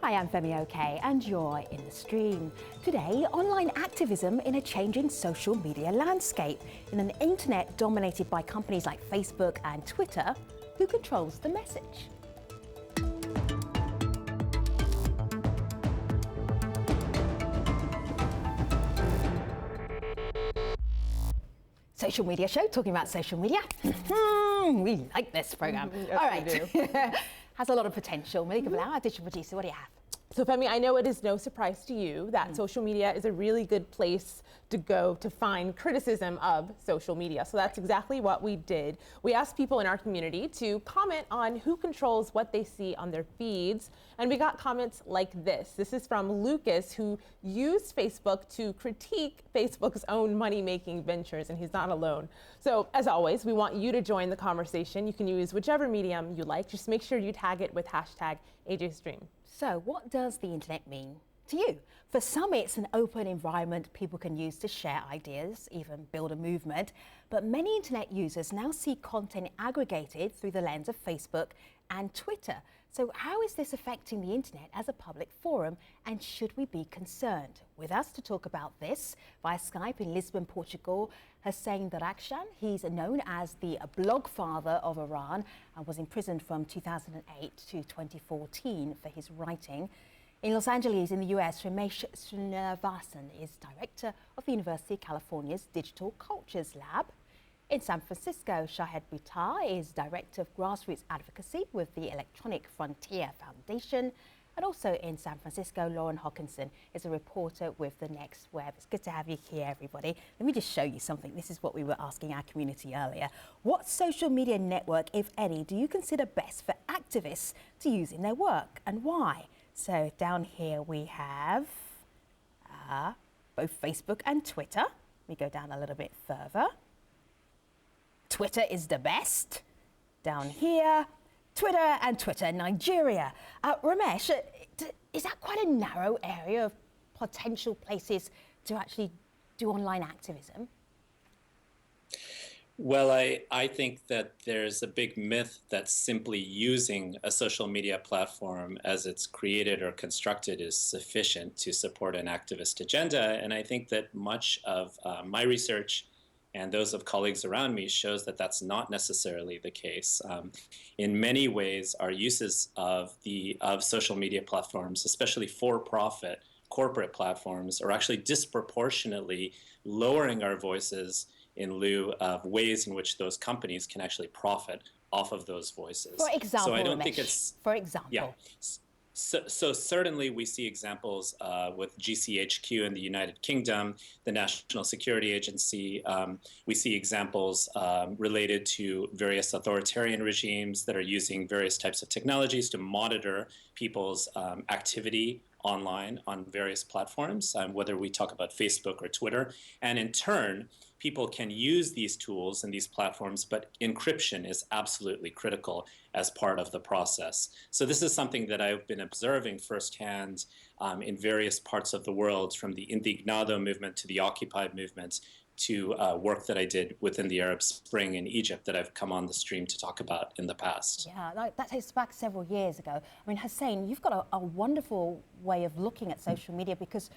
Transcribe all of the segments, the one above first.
Hi, I'm Femi OK, and you're in the stream. Today, online activism in a changing social media landscape. In an internet dominated by companies like Facebook and Twitter, who controls the message? Social media show, talking about social media. We like this programme. Yes, all right. we do. Has a lot of potential. Malika Bilal, our digital producer, what do you have? So Femi, I know it is no surprise to you that social media is a really good place to go to find criticism of social media. So that's exactly what we did. We asked people in our community to comment on who controls what they see on their feeds. And we got comments like this. This is from Lucas, who used Facebook to critique Facebook's own money-making ventures, and he's not alone. So as always, we want you to join the conversation. You can use whichever medium you like. Just make sure you tag it with hashtag AJStream. So what does the internet mean to you? For some, it's an open environment people can use to share ideas, even build a movement. But many internet users now see content aggregated through the lens of Facebook and Twitter. So how is this affecting the internet as a public forum, and should we be concerned? With us to talk about this via Skype in Lisbon, Portugal, Hussein Darakhshan. He's known as the blog father of Iran and was imprisoned from 2008 to 2014 for his writing. In Los Angeles, in the US, Ramesh Srinivasan is director of the University of California's Digital Cultures Lab. In San Francisco, Shahed Buttar is director of grassroots advocacy with the Electronic Frontier Foundation. And also in San Francisco, Lauren Hawkinson is a reporter with The Next Web. It's good to have you here, everybody. Let me just show you something. This is what we were asking our community earlier. What social media network, if any, do you consider best for activists to use in their work, and why? So down here we have both Facebook and Twitter. Let me go down a little bit further. Twitter is the best. Down here, Twitter and Twitter Nigeria. Ramesh, is that quite a narrow area of potential places to actually do online activism? Well, I think that there's a big myth that simply using a social media platform as it's created or constructed is sufficient to support an activist agenda. And I think that much of my research and those of colleagues around me shows that that's not necessarily the case. In many ways, our uses of social media platforms, especially for-profit corporate platforms, are actually disproportionately lowering our voices in lieu of ways in which those companies can actually profit off of those voices. For example, so I don't Ramesh, think it's, for example. Yeah. So certainly we see examples with GCHQ in the United Kingdom, the National Security Agency. We see examples related to various authoritarian regimes that are using various types of technologies to monitor people's activity online on various platforms, whether we talk about Facebook or Twitter. And in turn, people can use these tools and these platforms, but encryption is absolutely critical as part of the process. So this is something that I've been observing firsthand in various parts of the world, from the Indignado movement to the Occupy movement, to work that I did within the Arab Spring in Egypt that I've come on the stream to talk about in the past. Yeah, that takes back several years ago. I mean, Hussein, you've got a wonderful way of looking at social media, because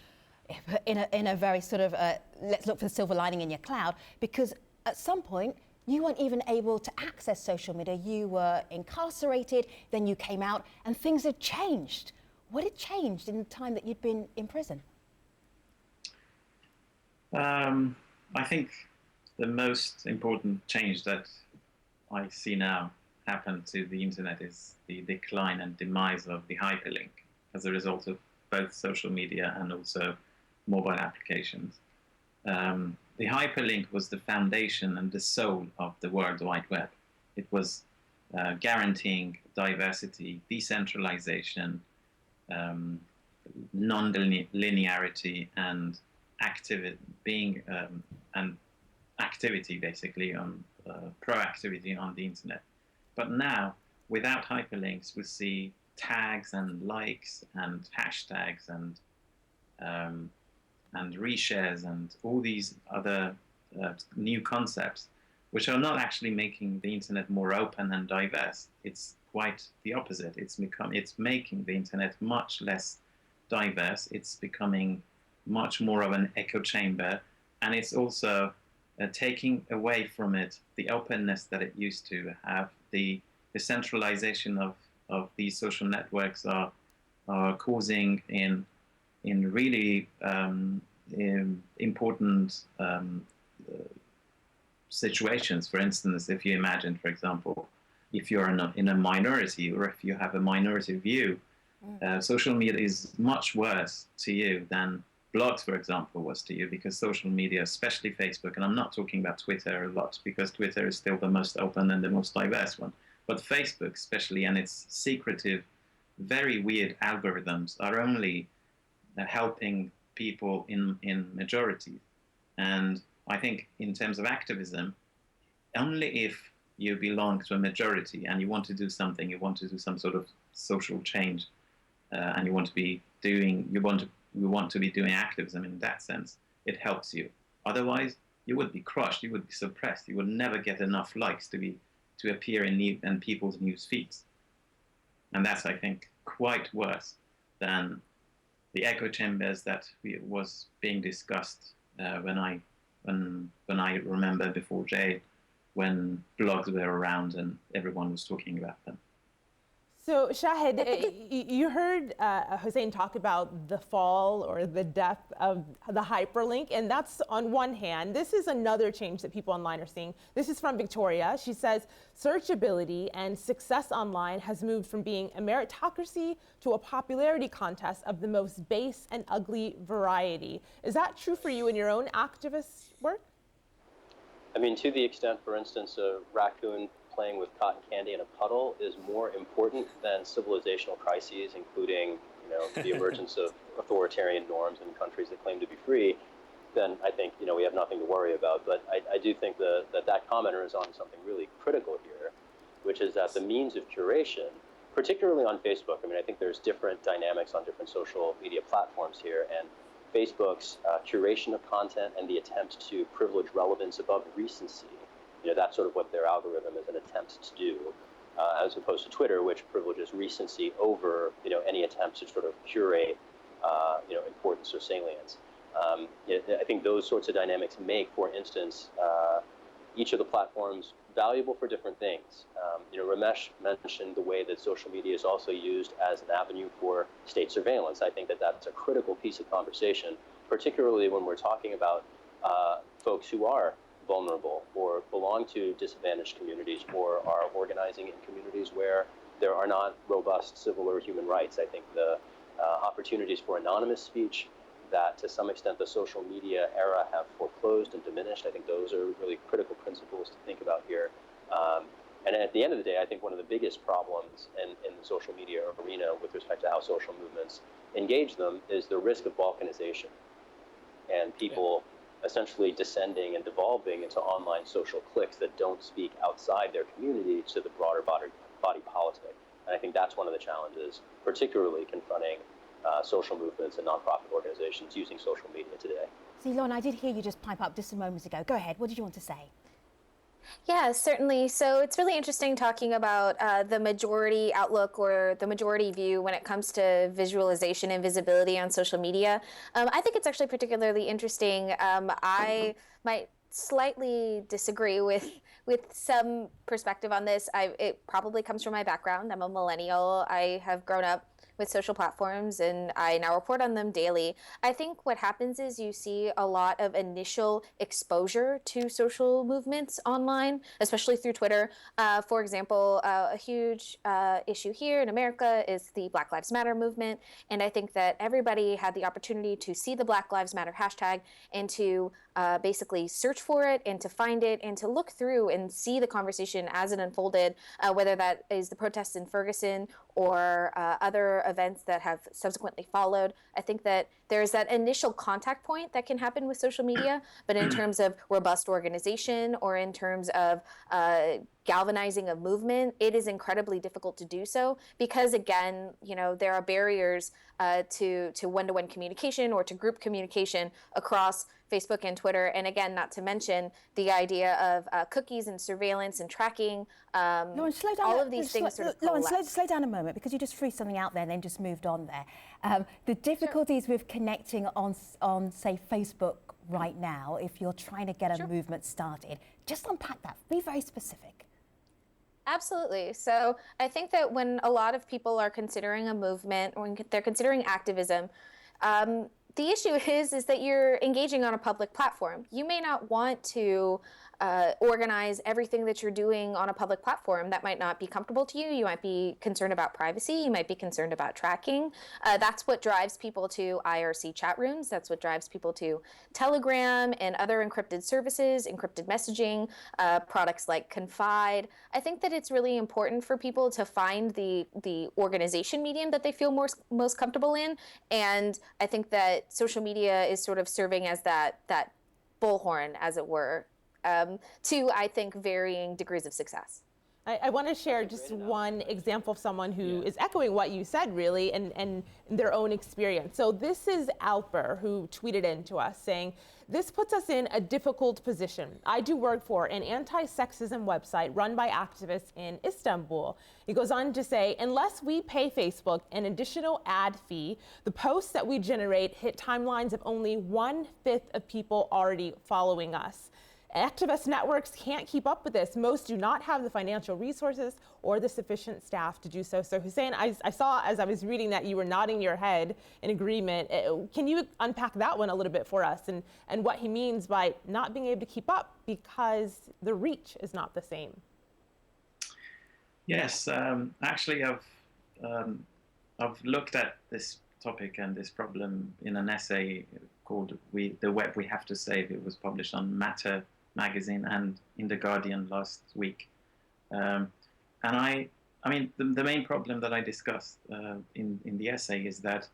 in a very sort of, let's look for the silver lining in your cloud, because at some point, you weren't even able to access social media. You were incarcerated, then you came out, and things had changed. What had changed in the time that you'd been in prison? I think the most important change that I see now happen to the internet is the decline and demise of the hyperlink as a result of both social media and also mobile applications. The hyperlink was the foundation and the soul of the World Wide Web. It was guaranteeing diversity, decentralization, non-linearity, and activity basically on proactivity on the internet. But now, without hyperlinks, we see tags and likes and hashtags and reshares and all these other new concepts which are not actually making the internet more open and diverse. It's quite the opposite. It's making the internet much less diverse. It's becoming much more of an echo chamber, and it's also taking away from it the openness that it used to have. The centralization of these social networks are causing in really important situations. For instance, if you imagine, for example, if you're in a minority, or if you have a minority view, social media is much worse to you than blogs, for example, was to you, because social media, especially Facebook, and I'm not talking about Twitter a lot, because Twitter is still the most open and the most diverse one, but Facebook especially, and its secretive, very weird algorithms are only helping people in majorities. And I think in terms of activism, only if you belong to a majority and you want to do something, you want to do some sort of social change, and you want to be doing activism in that sense, it helps you. Otherwise, you would be crushed, you would be suppressed, you would never get enough likes to appear in people's news feeds. And that's, I think, quite worse than the echo chambers that was being discussed when I remember before Jay, when blogs were around and everyone was talking about them. So Shahid, you heard Hussein talk about the fall or the death of the hyperlink, and that's on one hand. This is another change that people online are seeing. This is from Victoria. She says, searchability and success online has moved from being a meritocracy to a popularity contest of the most base and ugly variety. Is that true for you in your own activist work? I mean, to the extent, for instance, a raccoon playing with cotton candy in a puddle is more important than civilizational crises, including, the emergence of authoritarian norms in countries that claim to be free, then I think, we have nothing to worry about. But I do think that commenter is on something really critical here, which is that the means of curation, particularly on Facebook, I think there's different dynamics on different social media platforms here, and Facebook's curation of content and the attempt to privilege relevance above recency, that's sort of what their algorithm is an attempt to do, as opposed to Twitter, which privileges recency over, any attempt to sort of curate, importance or salience. I think those sorts of dynamics make, for instance, each of the platforms valuable for different things. Ramesh mentioned the way that social media is also used as an avenue for state surveillance. I think that that's a critical piece of conversation, particularly when we're talking about folks who are vulnerable or belong to disadvantaged communities or are organizing in communities where there are not robust civil or human rights. I think the opportunities for anonymous speech that to some extent the social media era have foreclosed and diminished, I think those are really critical principles to think about here. And at the end of the day, I think one of the biggest problems in the social media arena with respect to how social movements engage them is the risk of balkanization and people essentially descending and devolving into online social cliques that don't speak outside their community to the broader body politic. And I think that's one of the challenges, particularly confronting social movements and nonprofit organizations using social media today. So, Ilona, I did hear you just pipe up just a moment ago. Go ahead. What did you want to say? Yeah, certainly. So it's really interesting talking about the majority outlook or the majority view when it comes to visualization and visibility on social media. I think it's actually particularly interesting. I might slightly disagree with some perspective on this. It probably comes from my background. I'm a millennial. I have grown up with social platforms and I now report on them daily. I think what happens is you see a lot of initial exposure to social movements online, especially through Twitter. For example, a huge issue here in America is the Black Lives Matter movement. And I think that everybody had the opportunity to see the Black Lives Matter hashtag and to basically search for it and to find it and to look through and see the conversation as it unfolded, whether that is the protests in Ferguson or other events that have subsequently followed. I think that there's that initial contact point that can happen with social media, but in terms of robust organization or in terms of galvanizing a movement, it is incredibly difficult to do so because, again, there are barriers to one-to-one communication or to group communication across Facebook and Twitter. And again, not to mention the idea of cookies and surveillance and tracking. Lauren, slow down. All of these things sort of Lauren, coalesce. slow down a moment, because you just threw something out there and then just moved on there. The difficulties with connecting on, say, Facebook right now, if you're trying to get a movement started. Just unpack that. Be very specific. Absolutely. So I think that when a lot of people are considering a movement, or when they're considering activism, the issue is that you're engaging on a public platform. You may not want to organize everything that you're doing on a public platform. That might not be comfortable to you. You might be concerned about privacy. You might be concerned about tracking. That's what drives people to IRC chat rooms. That's what drives people to Telegram and other encrypted services, encrypted messaging, products like Confide. I think that it's really important for people to find the organization medium that they feel most comfortable in. And I think that social media is sort of serving as that bullhorn, as it were, to, I think, varying degrees of success. I want to share just one example of someone who is echoing what you said, really, and their own experience. So this is Alper, who tweeted in to us saying, "This puts us in a difficult position. I do work for an anti-sexism website run by activists in Istanbul." He goes on to say, "Unless we pay Facebook an additional ad fee, the posts that we generate hit timelines of only 1/5 of people already following us. Activist networks can't keep up with this. Most do not have the financial resources or the sufficient staff to do so." So Hussein, I saw as I was reading that you were nodding your head in agreement. Can you unpack that one a little bit for us, and what he means by not being able to keep up because the reach is not the same? Yes, actually, I've looked at this topic and this problem in an essay called "The Web We Have to Save." It was published on Matter magazine and in The Guardian last week. And I mean, the main problem that I discussed in the essay is that,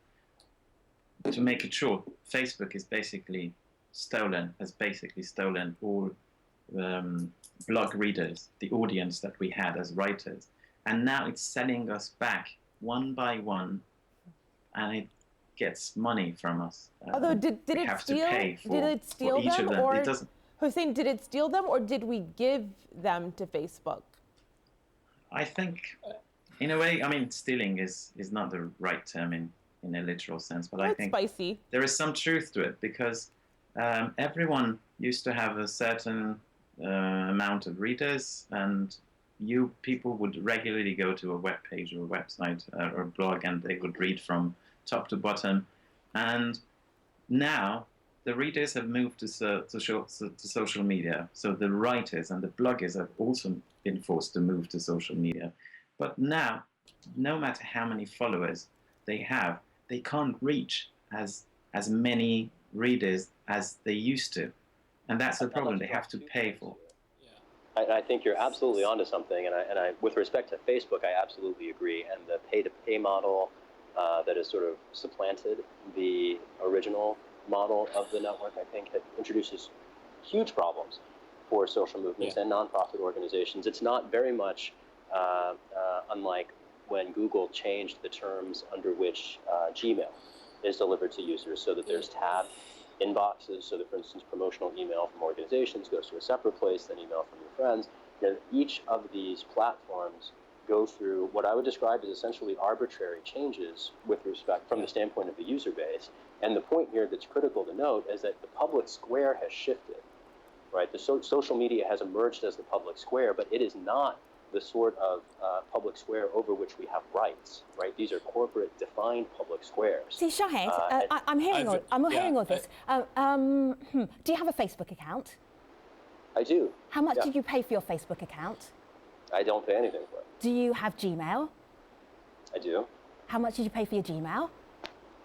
to make it short, Facebook has basically stolen all blog readers, the audience that we had as writers. And now it's selling us back one by one, and it gets money from us. Although, did it steal them, or Hussein, did it steal them, or did we give them to Facebook? I think, in a way, I mean, stealing is not the right term in a literal sense, but I think spicy. There is some truth to it, because everyone used to have a certain amount of readers, and people would regularly go to a web page or a website or a blog, and they would read from top to bottom. And now the readers have moved to social media. So the writers and the bloggers have also been forced to move to social media. But now, no matter how many followers they have, they can't reach as many readers as they used to. And that's the problem. They have to pay for. I think you're absolutely onto something, and I, with respect to Facebook, I absolutely agree. And the pay-to-pay model that has sort of supplanted the original model of the network, I think, that introduces huge problems for social movements and nonprofit organizations. It's not very much unlike when Google changed the terms under which Gmail is delivered to users, so that there's tabbed inboxes, so that, for instance, promotional email from organizations goes to a separate place than email from your friends. Each of these platforms go through what I would describe as essentially arbitrary changes with respect from the standpoint of the user base. And the point here that's critical to note is that the public square has shifted, right? The social media has emerged as the public square, but it is not the sort of public square over which we have rights, right? These are corporate defined public squares. See, Shahed, I'm hearing all this. Do you have a Facebook account? I do. How much did you pay for your Facebook account? I don't pay anything for it. Do you have Gmail? I do. How much did you pay for your Gmail?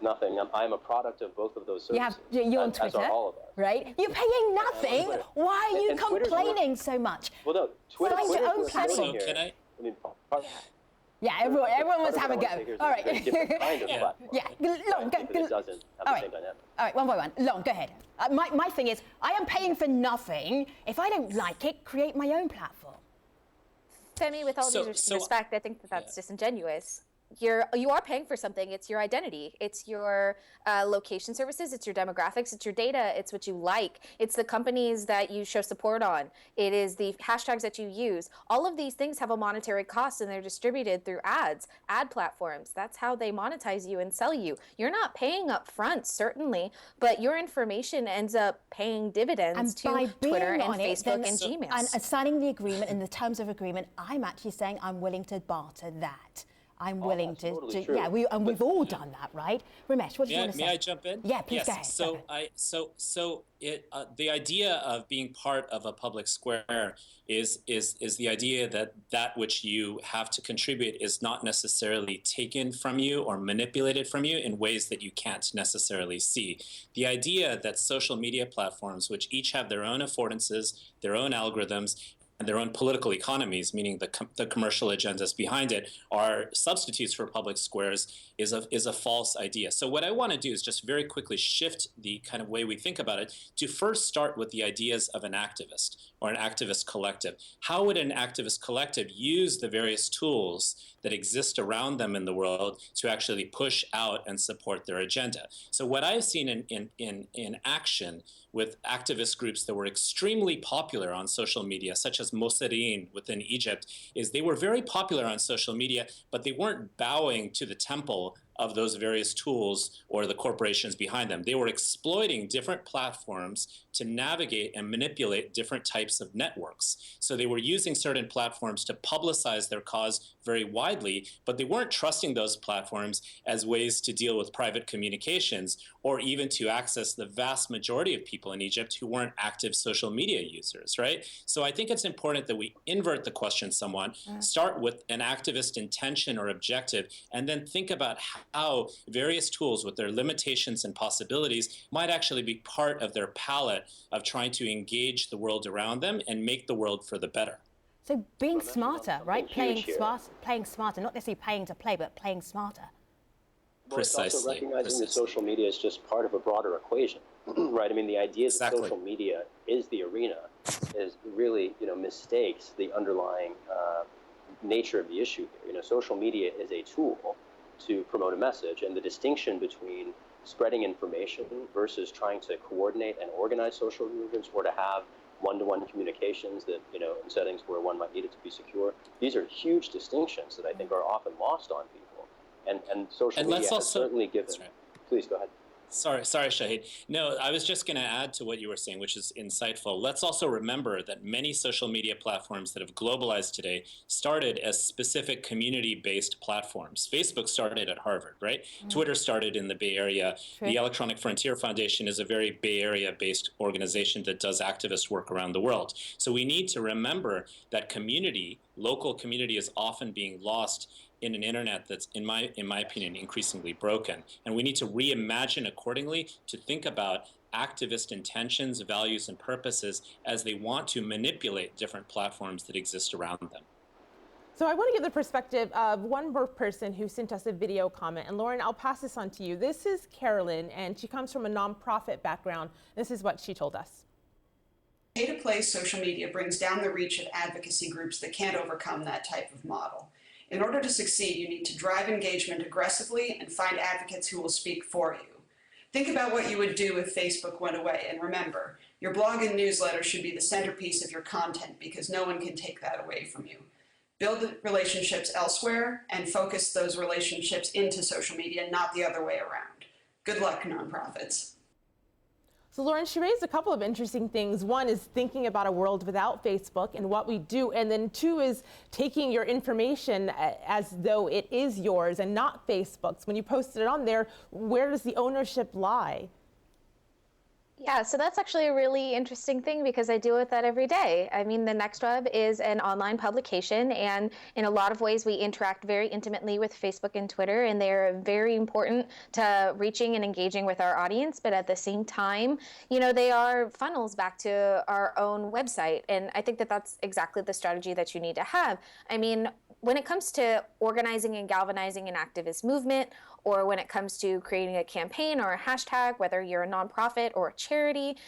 Nothing. I'm a product of both of those services. You're on Twitter, as are all of us. right? You're paying nothing. Why are you complaining so much? Well, no, Twitter. Find your own platform. Can I? Yeah, everyone wants to have a go. All right. Kind of Yeah, Long, but it doesn't have the same dynamic. All right, one by one. Long, go ahead. My thing is, I am paying for nothing. If I don't like it, create my own platform. Femi, with all due respect, I think that that's disingenuous. You are paying for something. It's your identity. It's your location services. It's your demographics. It's your data. It's what you like. It's the companies that you show support on. It is the hashtags that you use. All of these things have a monetary cost, and they're distributed through ads, ad platforms. That's how they monetize you and sell you. You're not paying up front, certainly, but your information ends up paying dividends to Twitter and Facebook and Gmail. And signing the agreement and the terms of agreement, I'm actually saying I'm willing to barter that. I'm willing to yeah, we've all done that, right? Ramesh, what do you want to say? May I jump in? Yeah, please go ahead. So the idea of being part of a public square is the idea that which you have to contribute is not necessarily taken from you or manipulated from you in ways that you can't necessarily see. The idea that social media platforms, which each have their own affordances, their own algorithms, and their own political economies, meaning the commercial agendas behind it, are substitutes for public squares, is a false idea. So what I want to do is just very quickly shift the kind of way we think about it to first start with the ideas of an activist or an activist collective. How would an activist collective use the various tools that exist around them in the world to actually push out and support their agenda? So what I've seen in action with activist groups that were extremely popular on social media, such as Mossadegh within Egypt, is they were very popular on social media, but they weren't bowing to the temple of those various tools or the corporations behind them. They were exploiting different platforms to navigate and manipulate different types of networks. So they were using certain platforms to publicize their cause very widely, but they weren't trusting those platforms as ways to deal with private communications or even to access the vast majority of people in Egypt who weren't active social media users, right? So I think it's important that we invert the question somewhat, start with an activist intention or objective, and then think about how various tools with their limitations and possibilities might actually be part of their palette of trying to engage the world around them and make the world for the better. So being smarter, right? Playing smarter, not necessarily paying to play, but playing smarter. Precisely. It's also recognizing that social media is just part of a broader equation, right? I mean, the idea that social media is the arena is really, mistakes the underlying nature of the issue here. Social media is a tool to promote a message, and the distinction between spreading information versus trying to coordinate and organize social movements or to have one-to-one communications that, in settings where one might need it to be secure, these are huge distinctions that I think are often lost on people. And social media has certainly given... Please go ahead. Sorry, Shahid. No, I was just going to add to what you were saying, which is insightful. Let's also remember that many social media platforms that have globalized today started as specific community-based platforms. Facebook started at Harvard, right? Twitter started in the Bay Area. The Electronic Frontier Foundation is a very Bay Area-based organization that does activist work around the world. So we need to remember that community, local community, is often being lost in an internet that's, in my opinion, increasingly broken. And we need to reimagine accordingly to think about activist intentions, values, and purposes as they want to manipulate different platforms that exist around them. So I want to give the perspective of one more person who sent us a video comment. And Lauren, I'll pass this on to you. This is Carolyn, and she comes from a nonprofit background. This is what she told us. Pay-to-play social media brings down the reach of advocacy groups that can't overcome that type of model. In order to succeed, you need to drive engagement aggressively and find advocates who will speak for you. Think about what you would do if Facebook went away, and remember, your blog and newsletter should be the centerpiece of your content because no one can take that away from you. Build relationships elsewhere and focus those relationships into social media, not the other way around. Good luck, nonprofits. So Lauren, she raised a couple of interesting things. One is thinking about a world without Facebook and what we do. And then two is taking your information as though it is yours and not Facebook's. When you posted it on there, where does the ownership lie? Yeah, so that's actually a really interesting thing because I deal with that every day. I mean, the Next Web is an online publication, and in a lot of ways we interact very intimately with Facebook and Twitter, and they're very important to reaching and engaging with our audience. But at the same time, they are funnels back to our own website. And I think that that's exactly the strategy that you need to have. I mean, when it comes to organizing and galvanizing an activist movement, or when it comes to creating a campaign or a hashtag, whether you're a nonprofit or a charity,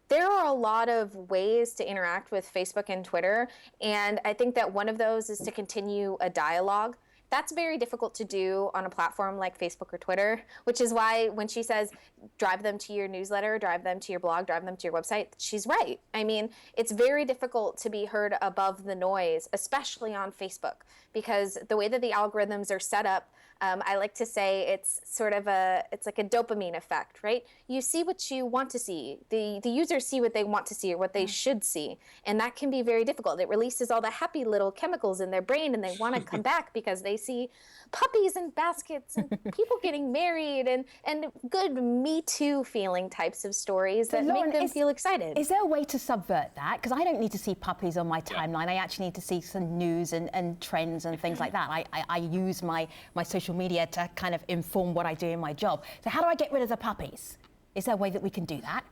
there are a lot of ways to interact with Facebook and Twitter, and I think that one of those is to continue a dialogue. That's very difficult to do on a platform like Facebook or Twitter, which is why when she says drive them to your newsletter, drive them to your blog, drive them to your website, she's right. I mean, it's very difficult to be heard above the noise, especially on Facebook, because the way that the algorithms are set up, I like to say it's sort of it's like a dopamine effect, right? You see what you want to see. The users see what they want to see or what they should see. And that can be very difficult. It releases all the happy little chemicals in their brain and they want to come back because they see puppies in baskets and people getting married and good Me Too feeling types of stories that Lauren, make them feel excited. Is there a way to subvert that? Because I don't need to see puppies on my timeline. I actually need to see some news and trends and things like that. I use my social media to kind of inform what I do in my job. So how do I get rid of the puppies? Is there a way that we can do that?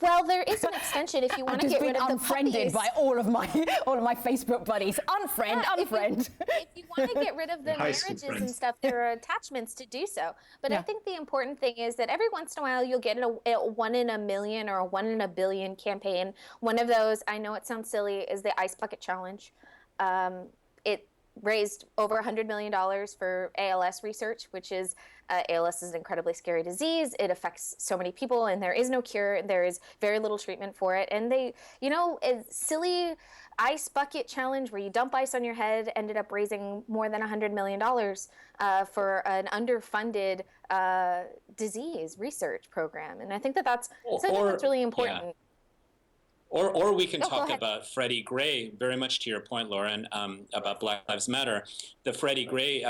Well, there is an extension if you want to get rid of the puppies. I've just been unfriended by all of my Facebook buddies. Unfriend. If you want to get rid of the marriages and stuff, there are attachments to do so. But I think the important thing is that every once in a while you'll get a 1 in a million or a 1 in a billion campaign. One of those, I know it sounds silly, is the Ice Bucket Challenge. It raised over $100 million for ALS research, which is ALS is an incredibly scary disease. It affects so many people, and there is no cure. There is very little treatment for it. And they, a silly ice bucket challenge where you dump ice on your head ended up raising more than $100 million for an underfunded disease research program. And I think that's something that's really important. Yeah. Or we can talk about Freddie Gray, very much to your point, Lauren, about Black Lives Matter. The Freddie Gray,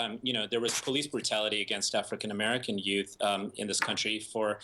there was police brutality against African-American youth in this country for,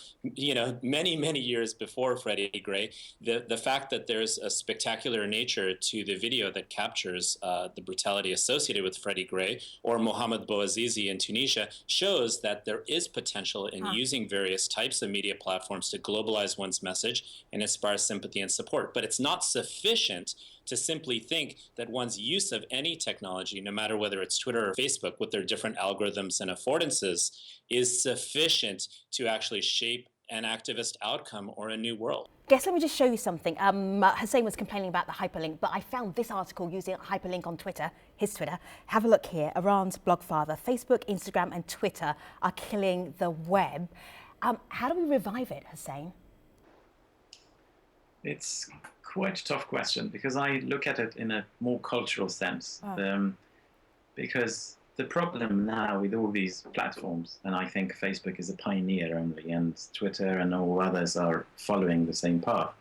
many, many years before Freddie Gray. The fact that there's a spectacular nature to the video that captures the brutality associated with Freddie Gray or Mohamed Bouazizi in Tunisia shows that there is potential in using various types of media platforms to globalize one's message and inspire sympathy and support. But it's not sufficient to simply think that one's use of any technology, no matter whether it's Twitter or Facebook with their different algorithms and affordances, is sufficient to actually shape an activist outcome or a new world. Guess let me just show you something. Hussein was complaining about the hyperlink, but I found this article using a hyperlink on Twitter, his Twitter. Have a look here. Iran's blogfather, Facebook, Instagram and Twitter are killing the web. How do we revive it, Hussein? It's quite a tough question because I look at it in a more cultural sense. Because the problem now with all these platforms, and I think Facebook is a pioneer only, and Twitter and all others are following the same path,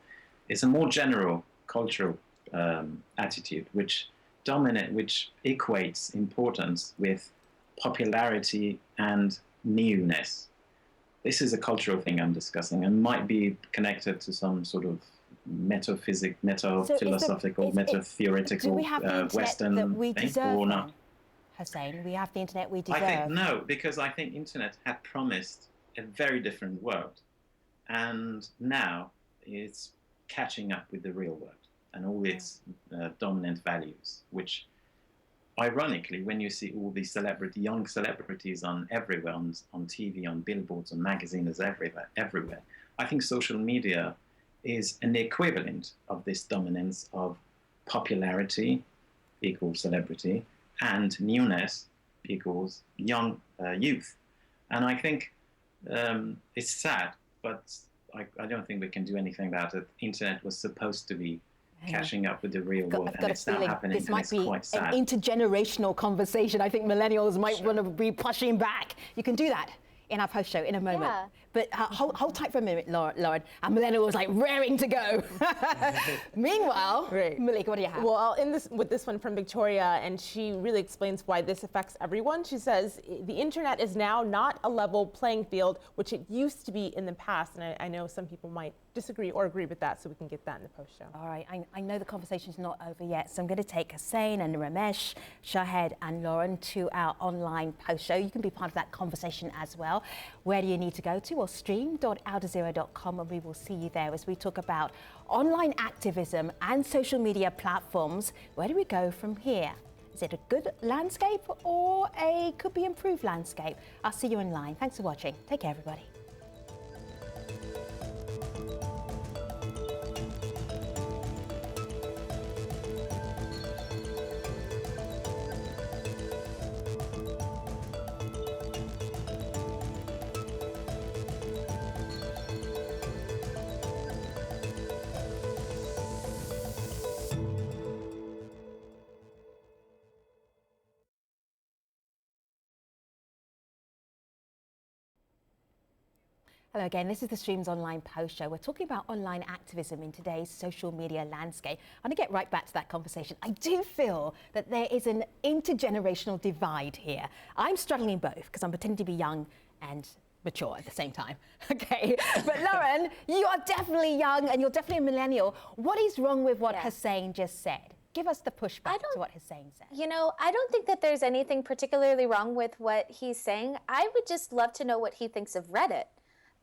it's a more general cultural attitude which equates importance with popularity and newness. This is a cultural thing I'm discussing and might be connected to some sort of meta-philosophical, meta-theoretical Western that we thing, deserve or not. Hussein, we have the internet we deserve. I think no, because I think internet had promised a very different world, and now it's catching up with the real world and all its dominant values, which ironically, when you see all these young celebrities everywhere, on TV, on billboards, on magazines, everywhere, I think social media is an equivalent of this dominance of popularity equals celebrity and newness equals young youth. And I think it's sad, but I don't think we can do anything about it. Internet was supposed to be catching up with the real world, and it's now happening, this might be quite sad. An intergenerational conversation. I think millennials might want to be pushing back. You can do that in our post show in a moment. Yeah. But hold tight for a minute, Lauren. And millennial was like raring to go. Meanwhile, Malik, what do you have? Well, with this one from Victoria, and she really explains why this affects everyone. She says the internet is now not a level playing field, which it used to be in the past. And I know some people might disagree or agree with that, so we can get that in the post show. All right, I know the conversation's not over yet, so I'm going to take Hussein and Ramesh, Shahed and Lauren to our online post show. You can be part of that conversation as well. Where do you need to go to? Well, stream.aljazeera.com, and we will see you there as we talk about online activism and social media platforms. Where do we go from here? Is it a good landscape or a could be improved landscape? I'll see you online. Thanks for watching. Take care, everybody. Hello again, this is the Streams Online Post Show. We're talking about online activism in today's social media landscape. I'm going to get right back to that conversation. I do feel that there is an intergenerational divide here. I'm struggling both because I'm pretending to be young and mature at the same time. Okay, but Lauren, you are definitely young and you're definitely a millennial. What is wrong with what Hussein just said? Give us the pushback to what Hussein said. You know, I don't think that there's anything particularly wrong with what he's saying. I would just love to know what he thinks of Reddit.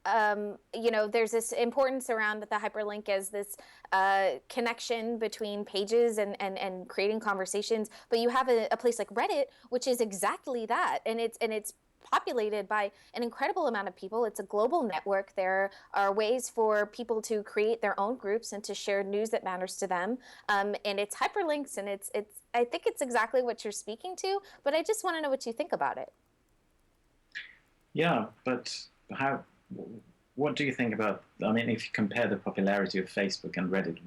You know, there's this importance around the hyperlink as this connection between pages and creating conversations. But you have a place like Reddit, which is exactly that, and it's populated by an incredible amount of people. It's a global network. There are ways for people to create their own groups and to share news that matters to them. And it's hyperlinks, and it's. I think it's exactly what you're speaking to. But I just want to know what you think about it. Yeah, but what do you think about, I mean, if you compare the popularity of Facebook and Reddit,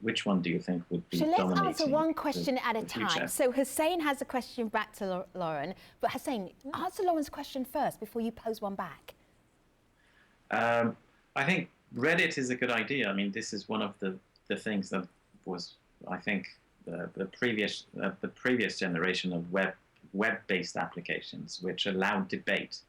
which one do you think would be dominating? So let's answer one question at a time. So Hussein has a question back to Lauren, but Hussein, answer Lauren's question first before you pose one back. I think Reddit is a good idea. I mean, this is one of the things that was, I think, the previous generation of web-based applications, which allowed debate,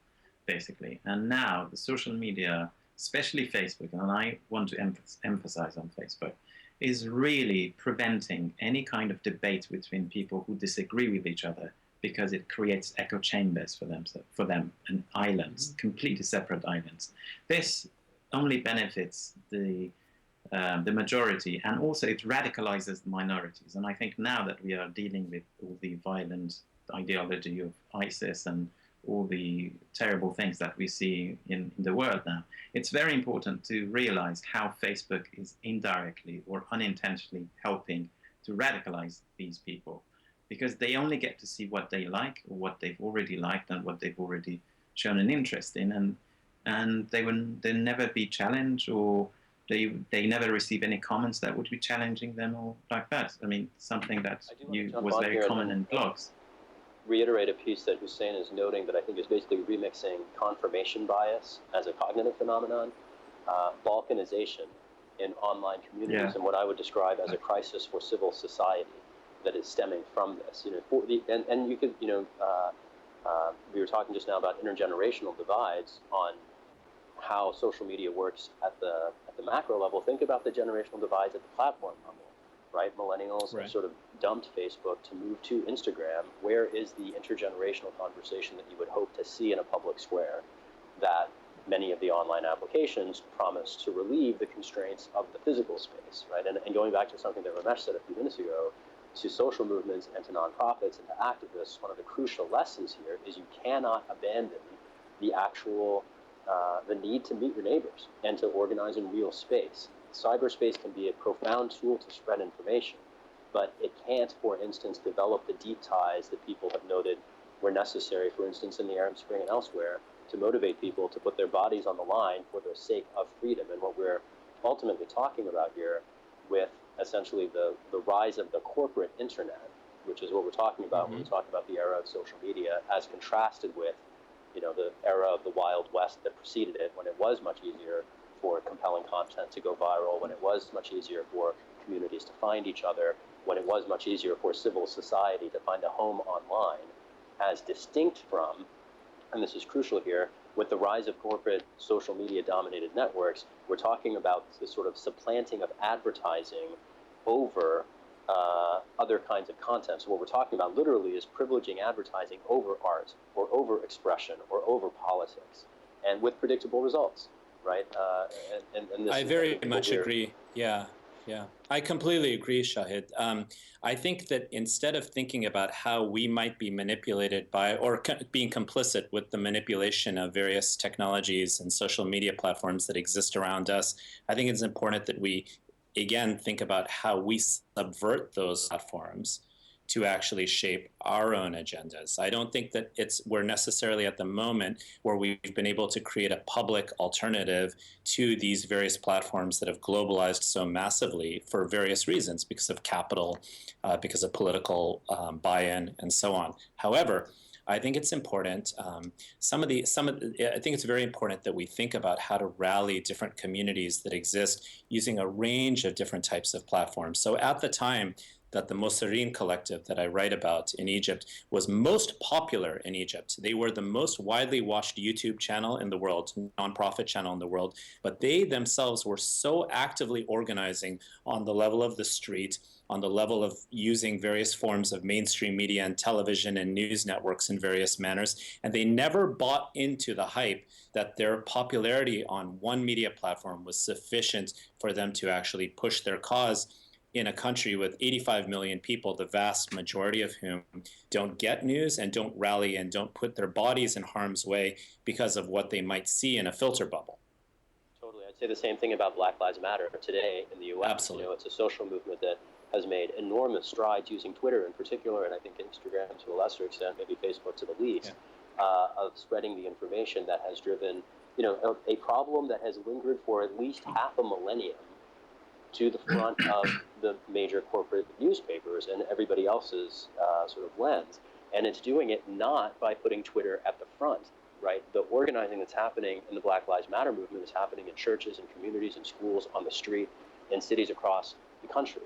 basically. And now the social media, especially Facebook, and I want to emphasize on Facebook, is really preventing any kind of debate between people who disagree with each other, because it creates echo chambers for them and islands, completely separate islands. This only benefits the majority, and also it radicalizes the minorities. And I think now that we are dealing with all the violent ideology of ISIS and all the terrible things that we see in the world now, it's very important to realize how Facebook is indirectly or unintentionally helping to radicalize these people, because they only get to see what they like or what they've already liked and what they've already shown an interest in, and they never be challenged, or they never receive any comments that would be challenging them or like that. I mean, something that was very common in blogs. Reiterate a piece that Hussein is noting that I think is basically remixing confirmation bias as a cognitive phenomenon, balkanization in online communities, and what I would describe as a crisis for civil society that is stemming from this. You know, and you could, you know, we were talking just now about intergenerational divides on how social media works at the macro level. Think about the generational divides at the platform level. Right, millennials have sort of dumped Facebook to move to Instagram. Where is the intergenerational conversation that you would hope to see in a public square that many of the online applications promise to relieve the constraints of the physical space, right? And going back to something that Ramesh said a few minutes ago, to social movements and to nonprofits and to activists, one of the crucial lessons here is you cannot abandon the actual, the need to meet your neighbors and to organize in real space. Cyberspace can be a profound tool to spread information, but it can't, for instance, develop the deep ties that people have noted were necessary, for instance, in the Arab Spring and elsewhere, to motivate people to put their bodies on the line for the sake of freedom. And what we're ultimately talking about here with essentially the rise of the corporate internet, which is what we're talking about when we talk about the era of social media, as contrasted with, you know, the era of the Wild West that preceded it, when it was much easier for compelling content to go viral, when it was much easier for communities to find each other, when it was much easier for civil society to find a home online, as distinct from, and this is crucial here, with the rise of corporate social media dominated networks, we're talking about the sort of supplanting of advertising over other kinds of content. So what we're talking about literally is privileging advertising over art or over expression or over politics, and with predictable results. Right, and this I very much agree. Yeah. I completely agree, Shahid. I think that instead of thinking about how we might be manipulated by or being complicit with the manipulation of various technologies and social media platforms that exist around us, I think it's important that we, again, think about how we subvert those platforms to actually shape our own agendas. I don't think that we're necessarily at the moment where we've been able to create a public alternative to these various platforms that have globalized so massively for various reasons, because of capital, because of political buy-in, and so on. However, I think it's important. I think it's very important that we think about how to rally different communities that exist using a range of different types of platforms. So at the time that the Mosireen collective that I write about in Egypt was most popular in Egypt, they were the most widely watched YouTube channel in the world, nonprofit channel in the world, but they themselves were so actively organizing on the level of the street, on the level of using various forms of mainstream media and television and news networks in various manners. And they never bought into the hype that their popularity on one media platform was sufficient for them to actually push their cause in a country with 85 million people, the vast majority of whom don't get news and don't rally and don't put their bodies in harm's way because of what they might see in a filter bubble. Totally. I'd say the same thing about Black Lives Matter today in the U.S. Absolutely. You know, it's a social movement that has made enormous strides using Twitter in particular, and I think Instagram to a lesser extent, maybe Facebook to the least, of spreading the information that has driven, you know, a problem that has lingered for at least half a millennium to the front of the major corporate newspapers and everybody else's sort of lens. And it's doing it not by putting Twitter at the front, right? The organizing that's happening in the Black Lives Matter movement is happening in churches and communities and schools, on the street, in cities across the country.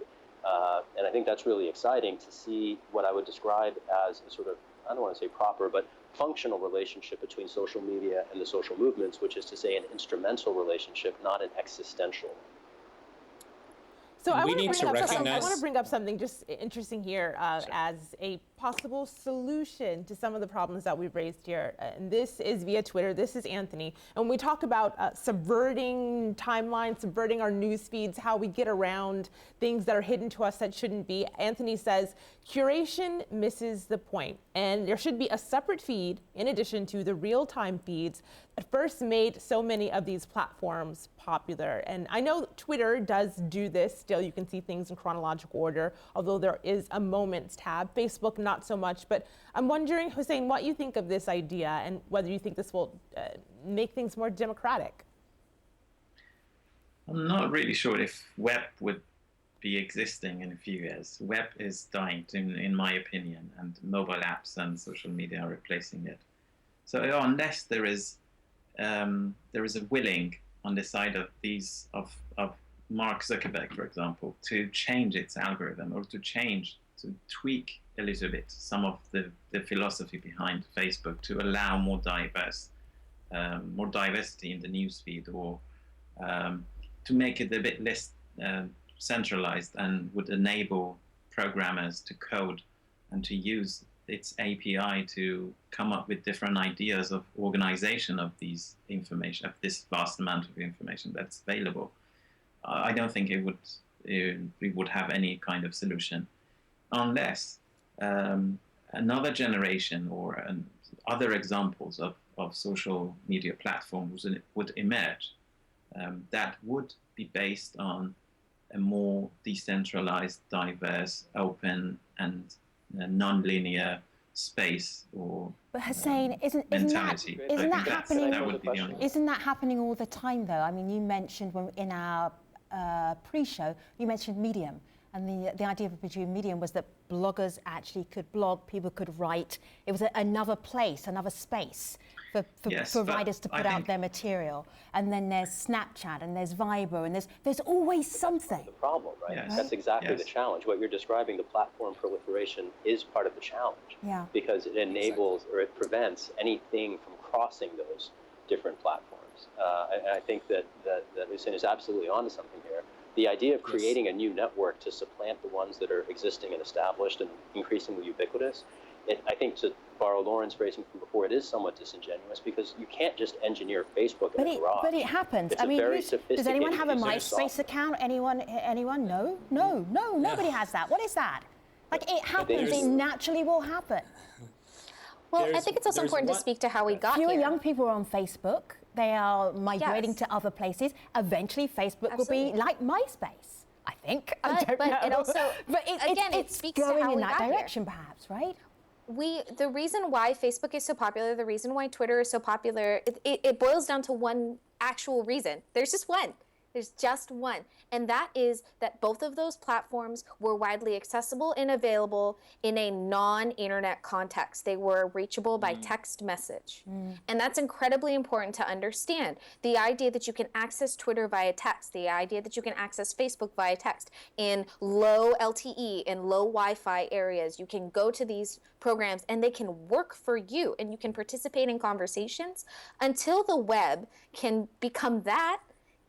And I think that's really exciting to see what I would describe as a sort of, I don't want to say proper, but functional relationship between social media and the social movements, which is to say an instrumental relationship, not an existential. So I We want need to recognize. to bring up something just interesting here as a possible solution to some of the problems that we've raised here. And this is via Twitter. This is Anthony. And when we talk about subverting timelines, subverting our news feeds, how we get around things that are hidden to us that shouldn't be, Anthony says, curation misses the point. And there should be a separate feed in addition to the real-time feeds that first made so many of these platforms popular. And I know Twitter does do this. Still, you can see things in chronological order, although there is a moments tab. Facebook, not so much. But I'm wondering, Hussein, what you think of this idea and whether you think this will make things more democratic. I'm not really sure if web would be existing in a few years. Web is dying, in my opinion, and mobile apps and social media are replacing it. So unless there is a willing on the side of of Mark Zuckerberg, for example, to change its algorithm or to tweak a little bit some of the philosophy behind Facebook to allow more diversity in the newsfeed, or to make it a bit less centralized, and would enable programmers to code and to use its API to come up with different ideas of organization of these information, of this vast amount of information that's available. I don't think it would have any kind of solution unless another generation or other examples of social media platforms would emerge that would be based on a more decentralized, diverse, open, and non-linear space or But Hussein, isn't that happening? That would be the only. Isn't that happening all the time, though? I mean, you mentioned in our pre-show, you mentioned Medium, and the idea of a Medium was that bloggers actually could blog, people could write. It was another place, another space for writers to put out their material. And then there's Snapchat, and there's Viber, and there's always something. The problem, right? Yes. That's exactly the challenge. What you're describing, the platform proliferation, is part of the challenge. Yeah. Because it enables or it prevents anything from crossing those different platforms. And I think that Hussein is absolutely onto something here. The idea of creating a new network to supplant the ones that are existing and established and increasingly ubiquitous, I think, to borrow Lauren's phrasing from before, it is somewhat disingenuous, because you can't just engineer Facebook in a garage. But it happens. It's does anyone have a MySpace software account? Anyone? No, nobody has that. What is that? Like, it happens. It naturally will happen. Well, I think it's also important to speak to how we got Fewer here. young people are on Facebook. They are migrating to other places. Eventually, Facebook will be like MySpace, I think. I don't know. It also, it speaks to going how in we that got direction, perhaps, right? The reason why Facebook is so popular, the reason why Twitter is so popular, it boils down to one actual reason. There's just one. There's just one. And that is that both of those platforms were widely accessible and available in a non-internet context. They were reachable by text message. And that's incredibly important to understand. The idea that you can access Twitter via text, the idea that you can access Facebook via text in low LTE and low Wi-Fi areas. You can go to these programs and they can work for you and you can participate in conversations. Until the web can become that,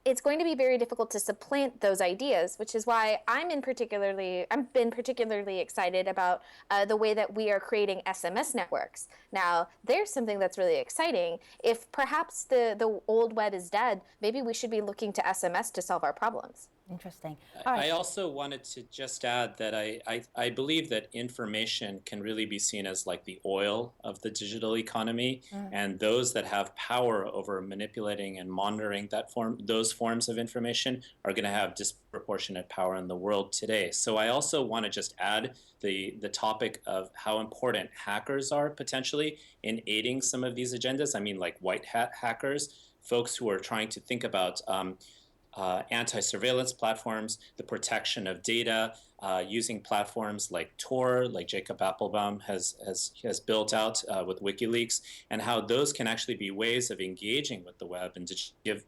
it's going to be very difficult to supplant those ideas, which is why I've been particularly excited about the way that we are creating SMS networks. Now, there's something that's really exciting. If perhaps the old web is dead, maybe we should be looking to SMS to solve our problems. Interesting. I also wanted to just add that I believe that information can really be seen as like the oil of the digital economy, and those that have power over manipulating and monitoring those forms of information are going to have disproportionate power in the world today. So I also want to just add the topic of how important hackers are potentially in aiding some of these agendas. I mean, like white hat hackers, folks who are trying to think about anti-surveillance platforms, the protection of data, using platforms like Tor, like Jacob Appelbaum has built out with WikiLeaks, and how those can actually be ways of engaging with the web and to give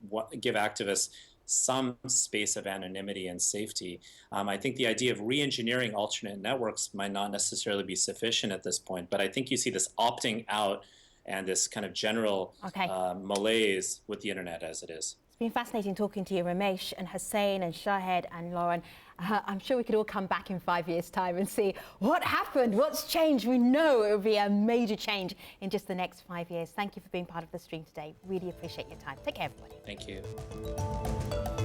activists some space of anonymity and safety. I think the idea of re-engineering alternate networks might not necessarily be sufficient at this point, but I think you see this opting out and this kind of general malaise with the internet as it is. It's been fascinating talking to you, Ramesh and Hussein and Shahed and Lauren. I'm sure we could all come back in 5 years' time and see what happened, what's changed. We know it will be a major change in just the next 5 years. Thank you for being part of the stream today. Really appreciate your time. Take care, everybody. Thank you.